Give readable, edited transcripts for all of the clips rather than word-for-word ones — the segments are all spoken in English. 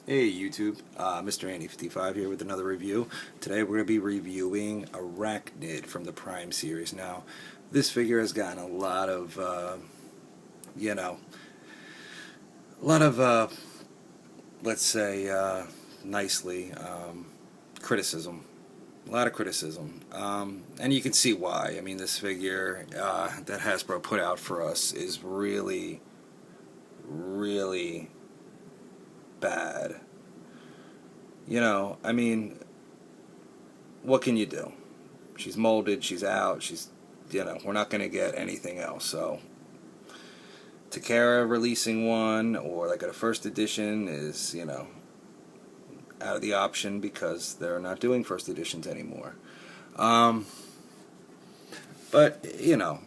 Hey YouTube, Mr. Andy55 here with another review. Today we're going to be reviewing Arachnid from the Prime series. Now, this figure has gotten a lot of, let's say, nicely, criticism. A lot of criticism. And you can see why. I mean, this figure that Hasbro put out for us is really, really bad. I mean, what can you do? She's molded, she's out, we're not going to get anything else. So, Takara releasing one, or like a first edition, is, out of the option because they're not doing first editions anymore. But,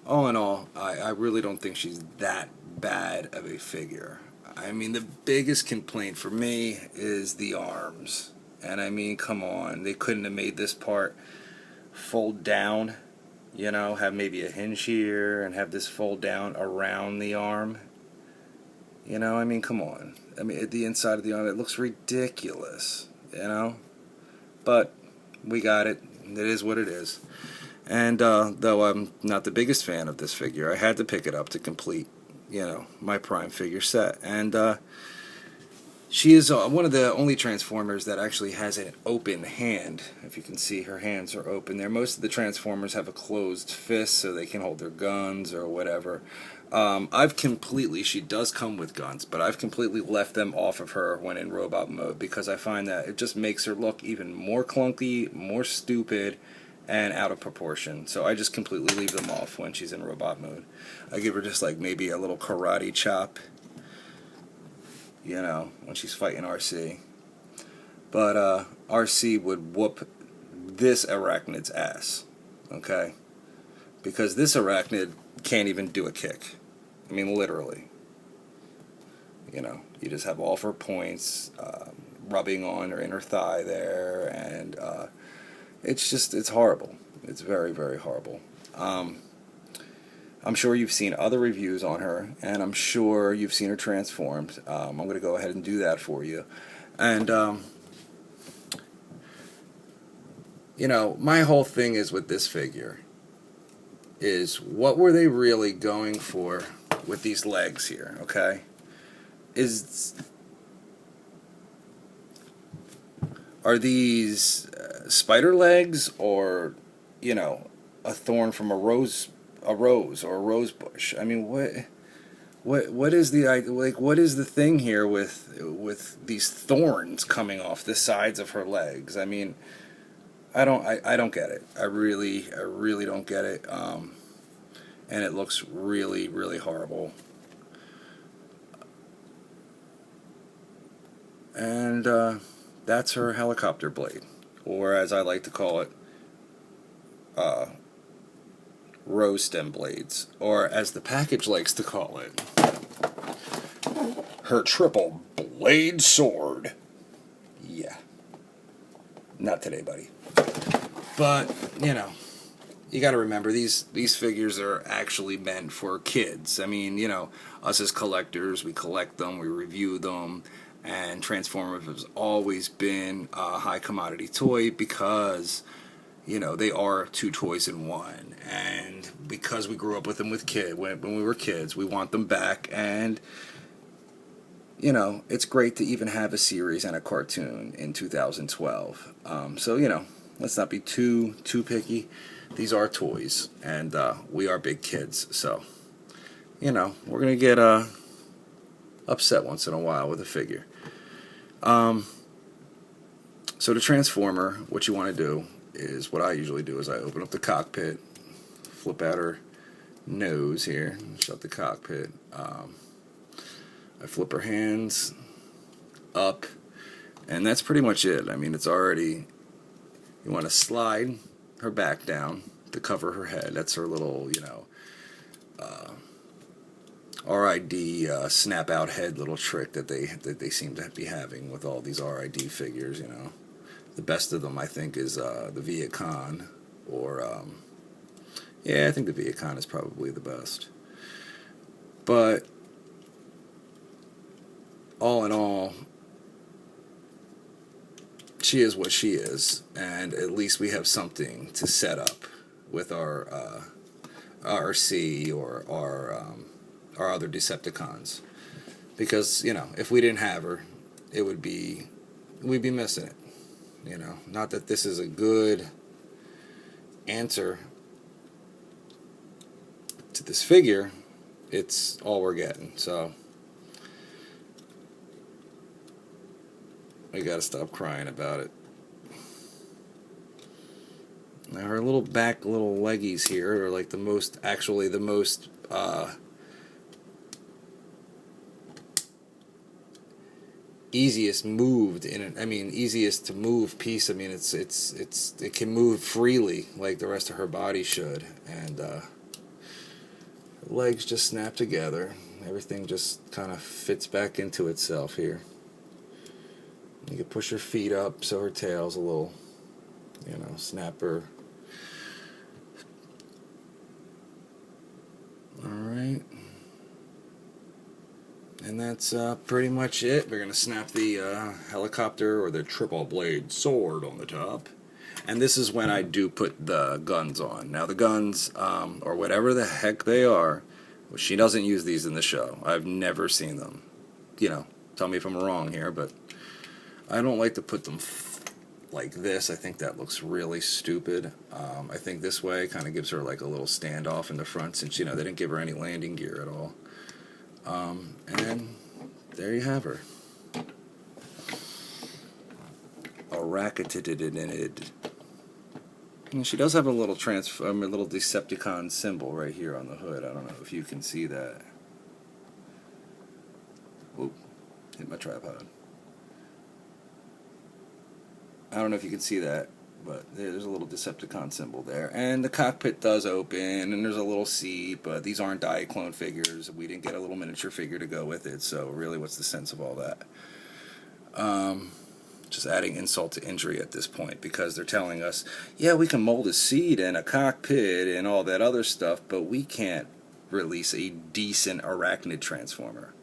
all in all, I really don't think she's that bad of a figure. I mean, the biggest complaint for me is the arms. And I mean, come on, they couldn't have made this part fold down, have maybe a hinge here and have this fold down around the arm. I mean, come on. I mean, at the inside of the arm, it looks ridiculous, But we got it. It is what it is. And though I'm not the biggest fan of this figure, I had to pick it up to complete my Prime figure set. And she is one of the only Transformers that actually has an open hand. If you can see, her hands are open there. Most of the Transformers have a closed fist so they can hold their guns or whatever. She does come with guns, but I've completely left them off of her when in robot mode because I find that it just makes her look even more clunky, more stupid, and out of proportion. So I just completely leave them off when she's in robot mode. I give her just like maybe a little karate chop, when she's fighting RC. But RC would whoop this Arachnid's ass, okay? Because this Arachnid can't even do a kick. I mean, literally. You just have all of her points rubbing on her inner thigh there, and it's horrible. It's very, very horrible. I'm sure you've seen other reviews on her, and I'm sure you've seen her transformed. I'm going to go ahead and do that for you. And, my whole thing is with this figure is, what were they really going for with these legs here, okay? Are these spider legs, or, a thorn from a rose or a rose bush? I mean, what is the thing here with these thorns coming off the sides of her legs? I mean, I don't get it. I really don't get it. And it looks really, really horrible. And that's her helicopter blade, or as I like to call it, rose stem blades, or as the package likes to call it, her triple blade sword. Yeah. Not today, buddy. But, you got to remember, these figures are actually meant for kids. I mean, us as collectors, we collect them, we review them, and Transformers has always been a high commodity toy because, they are two toys in one. And because we grew up with them when we were kids, we want them back. And, it's great to even have a series and a cartoon in 2012. So, let's not be too picky. These are toys, and we are big kids. So, we're going to get upset once in a while with a figure. So the Transformer, what you want to do is, what I usually do is I open up the cockpit, flip out her nose here, shut the cockpit. I flip her hands up, and that's pretty much it. I mean, it's already, you want to slide her back down to cover her head. That's her little, RID snap out head little trick that they seem to be having with all these RID figures. The best of them, I think, is the Viet Con, or I think the Viet Con is probably the best. But all in all, she is what she is, and at least we have something to set up with our RC or our other Decepticons. Because, you know, if we didn't have her, it would be, we'd be missing it. You know, not that this is a good answer to this figure, it's all we're getting. So we gotta stop crying about it. Now her little back little leggies here are like the most, actually the most easiest moved in it. I mean, easiest to move piece. I mean, it can move freely like the rest of her body should, and the legs just snap together. Everything just kind of fits back into itself here. You can push her feet up so her tail's a little, you know, snap her. Alright. And that's pretty much it. We're going to snap the helicopter or the triple blade sword on the top. And this is when I do put the guns on. Now the guns, or whatever the heck they are, well, she doesn't use these in the show. I've never seen them. You know, tell me if I'm wrong here, but I don't like to put them like this. I think that looks really stupid. I think this way kind of gives her like a little standoff in the front, since, you know, they didn't give her any landing gear at all. And there you have her. Arachnid. And she does have a little a little Decepticon symbol right here on the hood. I don't know if you can see that. Whoop, hit my tripod. I don't know if you can see that, but there's a little Decepticon symbol there. And the cockpit does open, and there's a little seat, but these aren't Diaclone figures. We didn't get a little miniature figure to go with it, so really what's the sense of all that? Just adding insult to injury at this point, because they're telling us, yeah, we can mold a seat and a cockpit and all that other stuff, but we can't release a decent Arachnid transformer.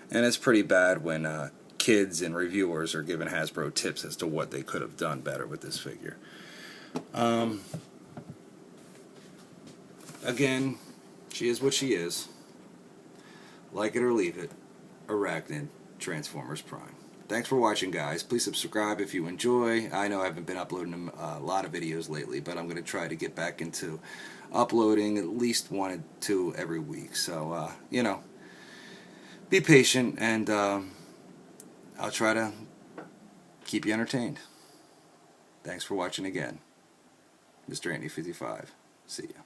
And it's pretty bad when kids and reviewers are giving Hasbro tips as to what they could have done better with this figure. Again, she is what she is. Like it or leave it. Arachnid Transformers Prime. Thanks for watching, guys. Please subscribe if you enjoy. I know I haven't been uploading a lot of videos lately, but I'm going to try to get back into uploading at least 1 or 2 every week. So, you know, be patient, and I'll try to keep you entertained. Thanks for watching again. Mr. Andy 55. See ya.